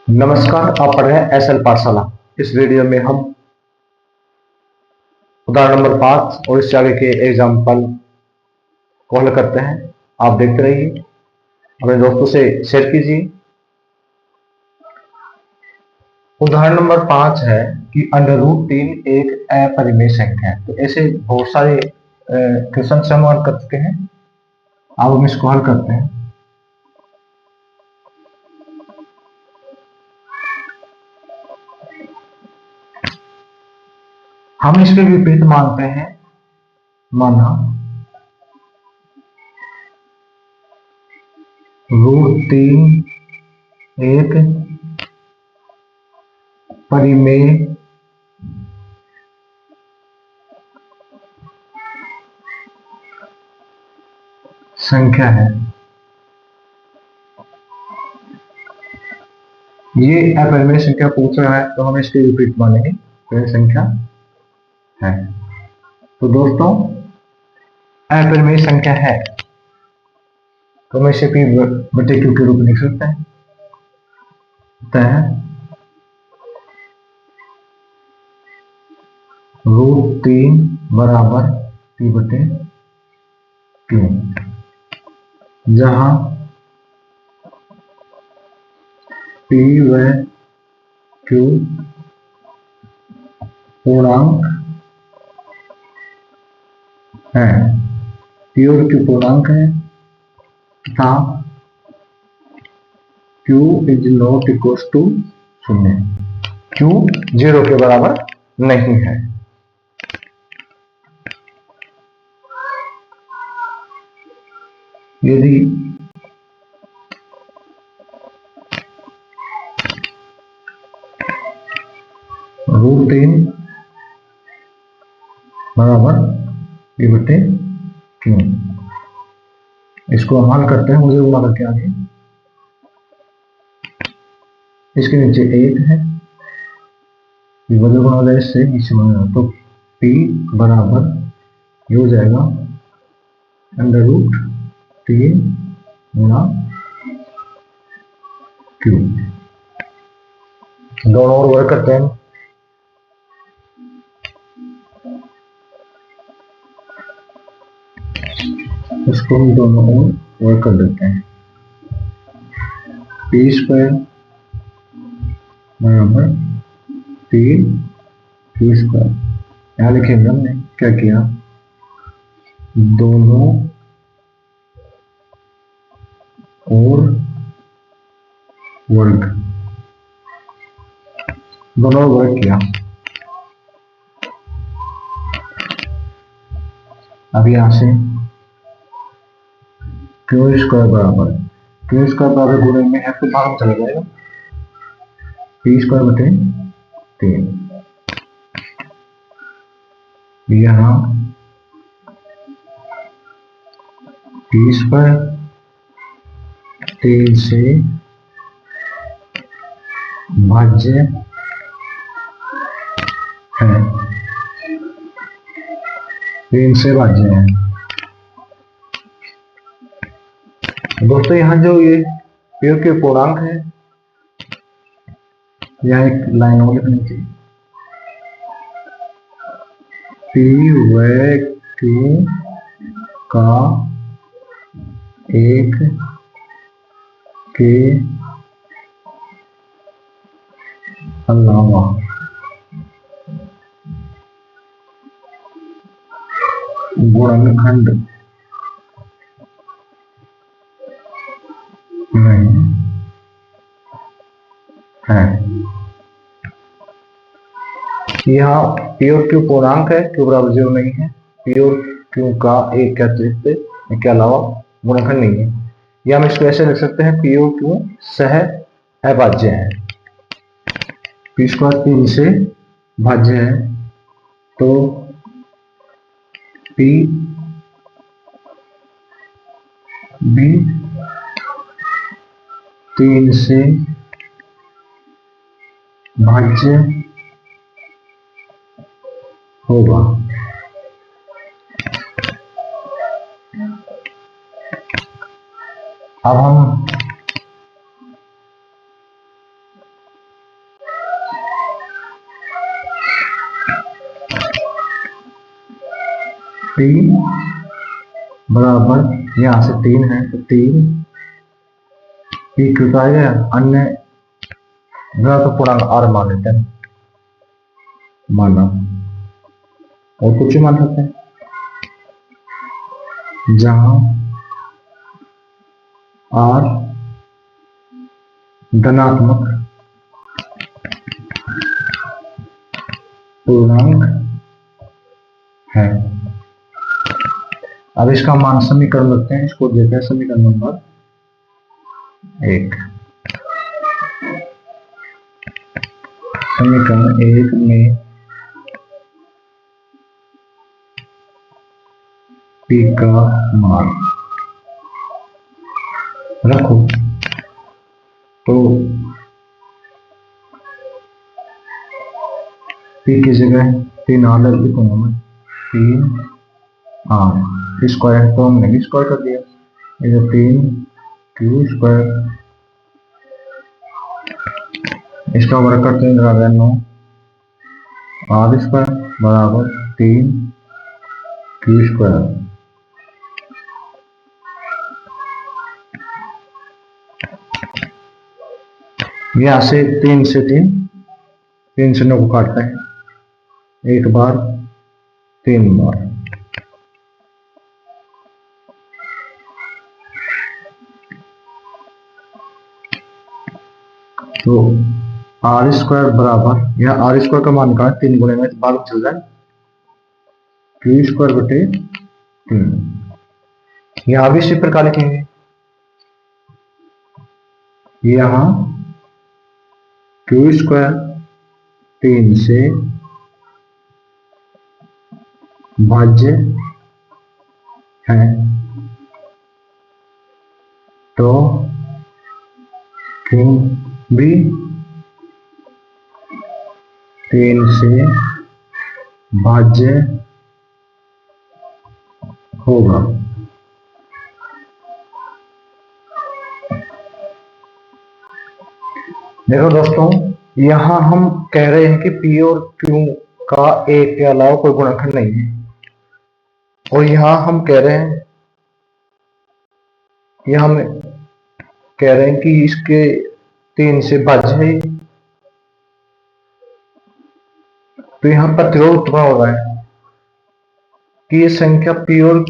नमस्कार, आप पढ़ रहे हैं एसएल पाठशाला। इस वीडियो में हम उदाहरण नंबर 5 और इससे आगे के एग्जाम्पल को हल करते हैं। आप देखते रहिए, अपने दोस्तों से शेयर कीजिए। उदाहरण नंबर 5 है कि √3 एक अपरिमेय संख्या है। तो ऐसे बहुत सारे क्वेश्चन हम हल कर चुके हैं। अब हम इसको हल करते हैं। हम इसके विपरीत मानते हैं। माना √3 एक परिमेय संख्या है। ये अपरिमेय संख्या पूछ रहा है, तो हम इसके विपरीत मानेंगे तो यह संख्या है। तो दोस्तों, अपरिमेय संख्या है तो हम इसे P/Q के रूप में लिख सकते हैं। √3 बराबर P/Q, जहां P व Q पूर्णांक है। P और Q पूर्णांक है तथा Q is not equal to 0। Q 0 के बराबर नहीं है। यदि √3 बराबर P/Q, इसको हम हल करते हैं। मुझे गुणा करके आगे इसके नीचे 1 है, वजह गुणा हो जाए इससे नीचे बनेगा, तो P बराबर ये हो जाएगा √3 गुणा Q। दोनों ओर वर्ग करते हैं। इसको हम दोनों ओर वर्ग कर देते हैं। P² बराबर 3Q²। यहाँ लिखेंगे हमने क्या किया, दोनों ओर वर्ग, दोनों ओर वर्ग किया। अब यहां से Q² बराबर गुणे में है तो भाग चला जाएगा। P²/3। यहाँ P² 3 से भाज्य है, 3 से भाज्य है। दोस्तों, यहाँ जो ये P और Q पूर्णांक है, यहाँ एक लाइन और लिखनी चाहिए। P व Q का एक के अलावा गुणनखंड नहीं है। यहाँ P और Q पूर्णांक है, Q बराबर 0 नहीं है। P और Q का एक के अतिरिक्त के अलावा गुणनखंड नहीं है। या हम इसको ऐसे लिख सकते हैं, P और Q सह अभाज्य है। P² 3 से भाज्य है, तो P भी 3 से भाज्य होगा। अब हम 3 बराबर यहाँ से 3 है तो 3 पी क्यू तो आएगा, अन्य घात पूर्णांक आर मान लेते हैं, माना, और कुछ मान सकते हैं जहां आर धनात्मक पूर्णांक है। अब इसका मान समीकरण रखते हैं, इसको देते हैं समीकरण नंबर 1। समीकरण 1 में पी का मान रखो तो पी की जगह 3 आर लिखूंगा मैं, 3 आर स्क्वायर है तो हमने स्क्वायर कर दिया, ये 3 क्यू स्क्वायर, इसका वर्ग करते हैं 9 आर स्क्वायर बराबर 3 क्यू स्क्वायर। यहां से 3 से 3 से 9 को काटते हैं, एक बार 3 बार, तो आर स्क्वायर बराबर, यह आर स्क्वायर का मान का 3 गुणे में भाग चल रहा है, क्यू स्क्वायर बटे 3। यहां भी इसी प्रकार लिखेंगे, यहां क्यू स्क्वायर 3 से भाज्य है तो क्यू भी 3 से भाज्य होगा। देखो दोस्तों, यहां हम कह रहे हैं कि पी और क्यू का एक के अलावा कोई गुणनखंड नहीं है, और यहां हम कह रहे हैं, यहां हम कह रहे हैं कि इसके 3 से भाज्य है, तो यहां प्रतिरोध उत्पन्न हो रहा है कि ये संख्या पी और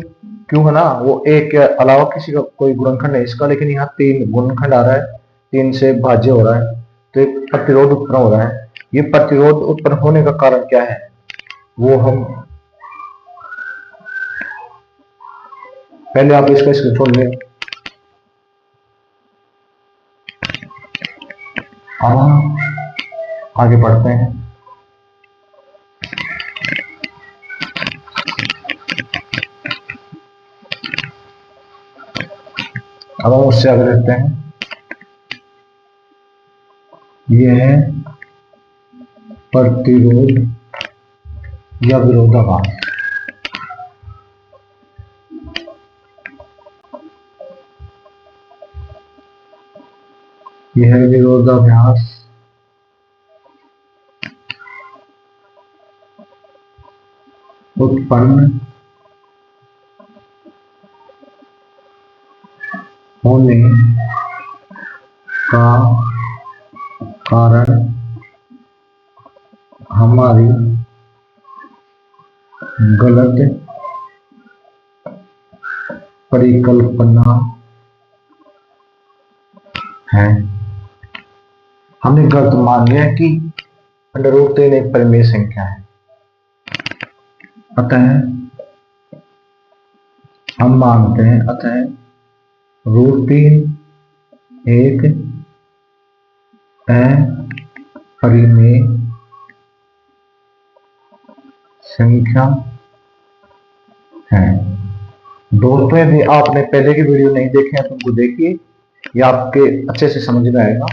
क्यू है ना, वो एक के अलावा किसी का कोई गुणनखंड है इसका, लेकिन यहाँ 3 गुणनखंड आ रहा है, 3 से भाज्य हो रहा है, तो एक प्रतिरोध उत्पन्न हो रहा है। ये प्रतिरोध उत्पन्न होने का कारण क्या है वो हम पहले, आप इसका स्क्रीनशॉट लें। अब हम आगे बढ़ते हैं। अब हम उससे आगे देखते हैं, यह प्रतिरोध या विरोधाभास। यह विरोधाभास उत्पन्न होने का कारण हमारी गलत परिकल्पना है। हमने गलत मान लिया कि √3 एक परिमेय संख्या है, अतः हम मानते हैं, अतः √3 एक अपरिमेय संख्या है। दोस्तों, यदि आपने पहले की वीडियो नहीं देखे हैं तो उनको देखिए, ये आपके अच्छे से समझ में आएगा।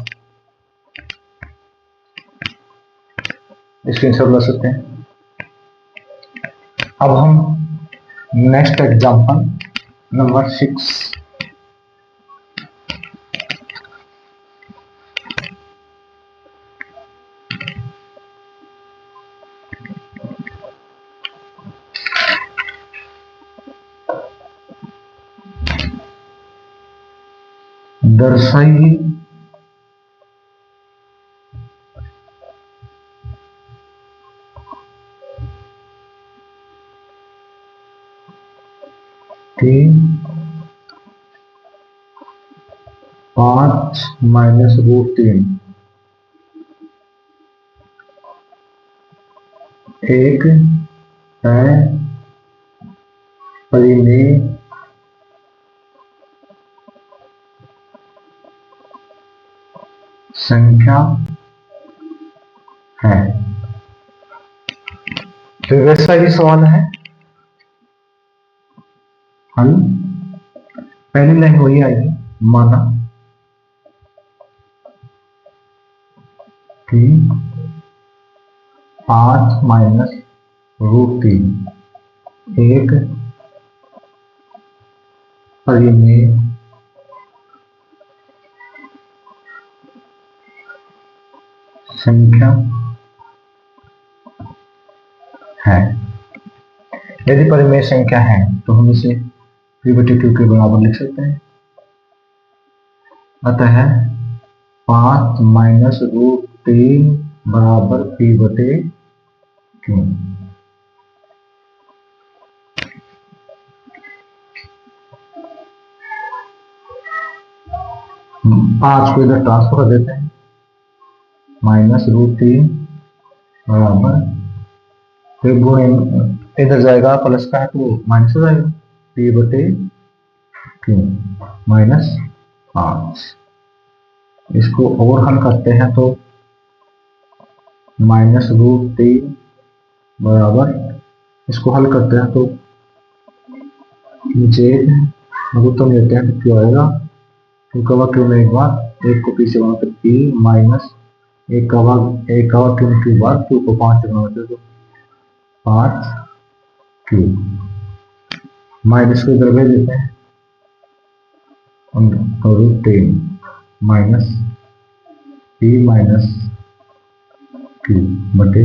स्क्रीनशॉट ले सकते हैं। अब हम नेक्स्ट एग्जांपल नंबर 6 दर्शाइए कि 5 माइनस रूट 3 एक परिमेय संख्या है। तो वैसा ही सवाल है, हम पहली लाइन वही आएगी, माना कि 5 माइनस रूट 3 एक परिमेय संख्या है। यदि परिमेय संख्या है तो हम इसे p/q के बराबर लिख सकते हैं। अतः 5 माइनस रूट 3 बराबर p/q। 5 को इधर ट्रांसफर कर देते हैं, माइनस रूट 3 बराबर, फिर गुणे इधर जाएगा प्लस का है तो माइनस हो जाएगा, p/q माइनस 5। इसको और हल करते हैं तो माइनस रूट 3 बराबर, इसको हल करते हैं तो नीचे लघुत्तम लेते हैं तो क्यों आएगा, क्यों में एक बार एक को पी से वहां पर p माइनस एक का क्यों बार क्यू को 5 से बनाते तो 5 क्यू, माइनस को इधर भेज देते हैं root 3 minus p minus Q बटे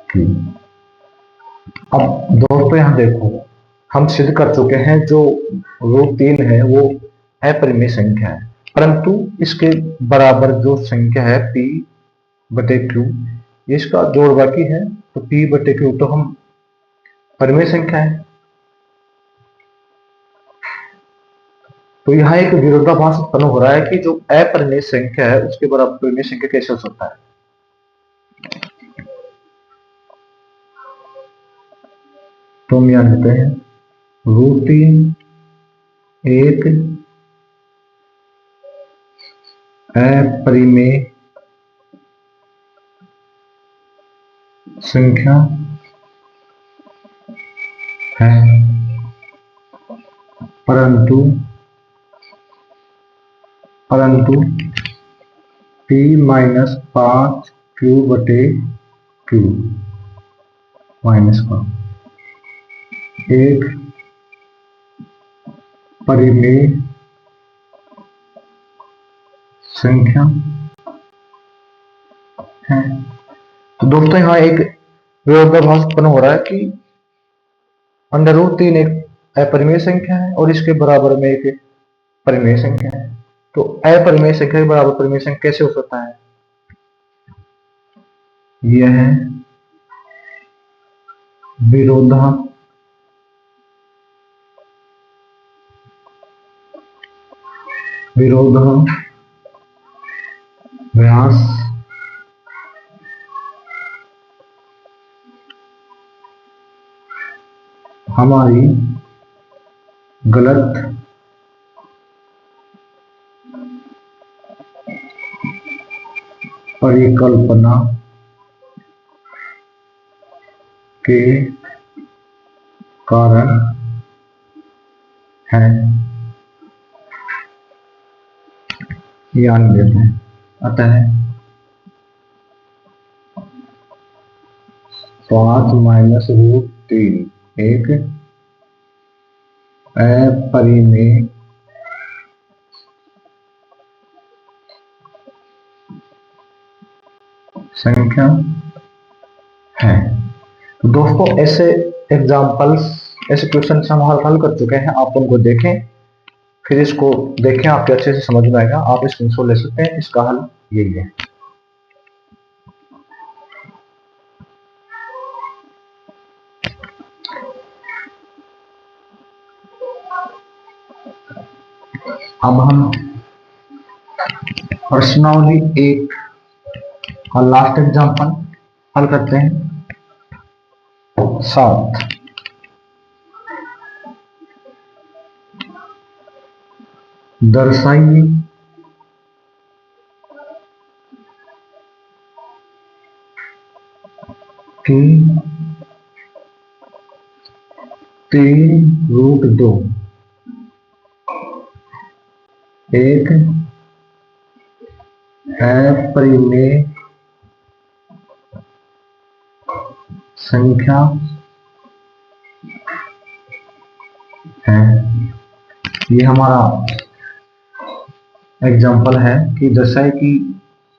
क्यू। अब दोस्तों यहां देखो, हम सिद्ध कर चुके हैं जो रूट 3 है वो अपरिमेय संख्या है, परंतु इसके बराबर जो संख्या है p/q, इसका जोड़ बाकी है, तो p/q तो हम परिमेय संख्या है। तो यहाँ एक विरोधाभास उत्पन्न हो रहा है कि जो अपरिमेय संख्या है उसके बराबर परिमेय संख्या कैसे हो सकता है। तो हम यहां लेते हैं रूट 3 एक अपरिमेय संख्या है, परंतु p माइनस 5 क्यू बटे क्यू माइनस का एक परिमेय संख्या है। तो दोस्तों यहाँ एक विरोधाभास उत्पन्न हो रहा है कि अंडर रूट 3 एक अपरिमेय संख्या है और इसके बराबर में एक परिमेय संख्या है। तो अपरिमेय संख्या के बराबर परिमेय संख्या कैसे हो सकता है, यह है विरोधाभास हमारी गलत परिकल्पना के कारण है, ध्यान देते हैं। अतः 5 माइनस रूट 3 एक अपरिमेय संख्या है। तो दोस्तों ऐसे एग्जाम्पल्स, ऐसे क्वेश्चन हम हल कर चुके हैं, आप उनको देखें फिर इसको देखें, आपके अच्छे से समझ में आएगा। आप स्क्रीनशॉट ले सकते हैं। इसका हल यही है। अब हम प्रश्नावली 1 का लास्ट एग्जांपल हल करते हैं। 7 दर्शाइए कि 3√2 एक अपरिमेय संख्या है। ये हमारा एग्जाम्पल है कि दर्शाए कि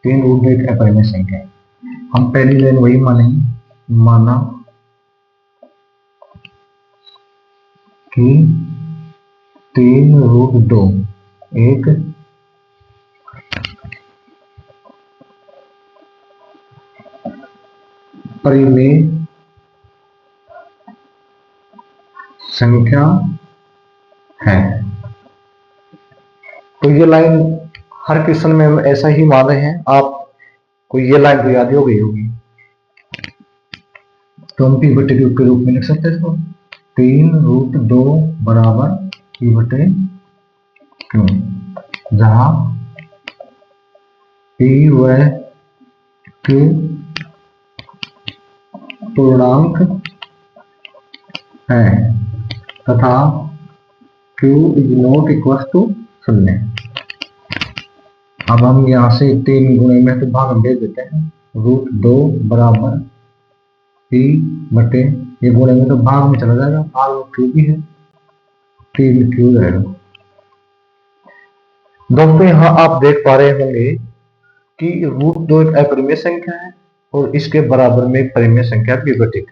3√2 एक अपरिमेय संख्या है। हम पहली लाइन वही मानेंगे, माना कि 3√2 एक परिमेय संख्या है। तो ये लाइन हर क्वेश्चन में हम ऐसा ही मान रहे हैं। आपको ये लाइन तो याद ही हो गई होगी। तो हम p बटे क्यू के रूप में लिख सकते हैं इसको, 3√2 बराबर p बटे क्यू, जहां p व q पूर्णांक है तथा q is not equal to 0। अब हम यहाँ से 3 गुणे में तो भाग दे देते हैं, √2 बराबर p बटे, ये गुणे में तो भाग में चला जाएगा, भाग में q भी है, 3q रहेगा। दोस्तों यहाँ आप देख पा रहे होंगे कि √2 एक अपरिमेय संख्या है और इसके बराबर में एक परिमेय संख्या p बटे q।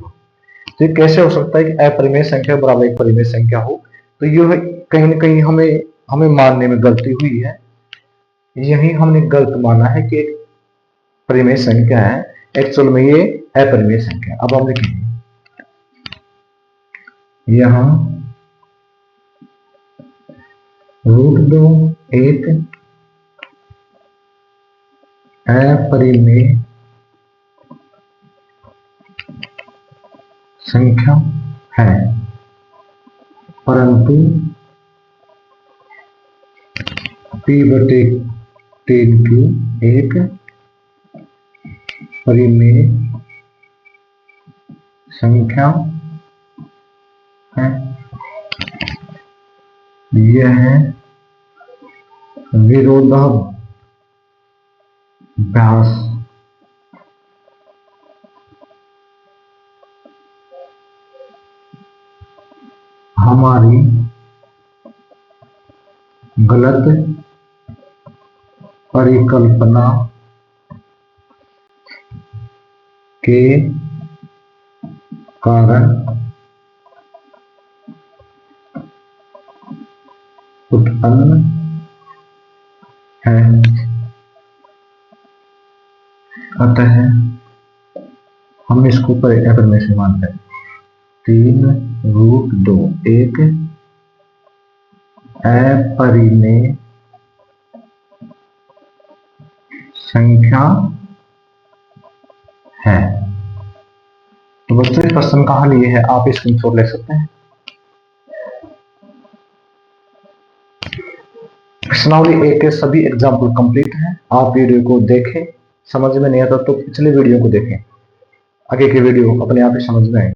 तो ये कैसे हो सकता है कि अपरिमेय संख्या बराबर एक परिमेय संख्या हो? तो ये कहीं ना कहीं हमें मानने में गलती हुई है। यही हमने गलत माना है कि एक परिमेय संख्या है, एक्चुअल में ये अपरिमेय संख्या। अब हम लिखेंगे यहां √2 एक अपरिमेय संख्या है, परंतु p बटे 3q एक परिमेय संख्या है। यह विरोधाभास हमारी गलत परिकल्पना के कारण उत्पन्न है। अतः हम इसको अपरिमेय से मानते हैं। 3√2 एक अपरिमेय संख्या है। तो बच्चों इस प्रश्न का हल ये है, आप स्क्रीनशॉट ले सकते हैं। प्रश्नावली 1 के सभी एग्जाम्पल कंप्लीट हैं। आप वीडियो को देखें, समझ में नहीं आता तो पिछले वीडियो को देखें, आगे की वीडियो अपने आप ही समझ में आएगी।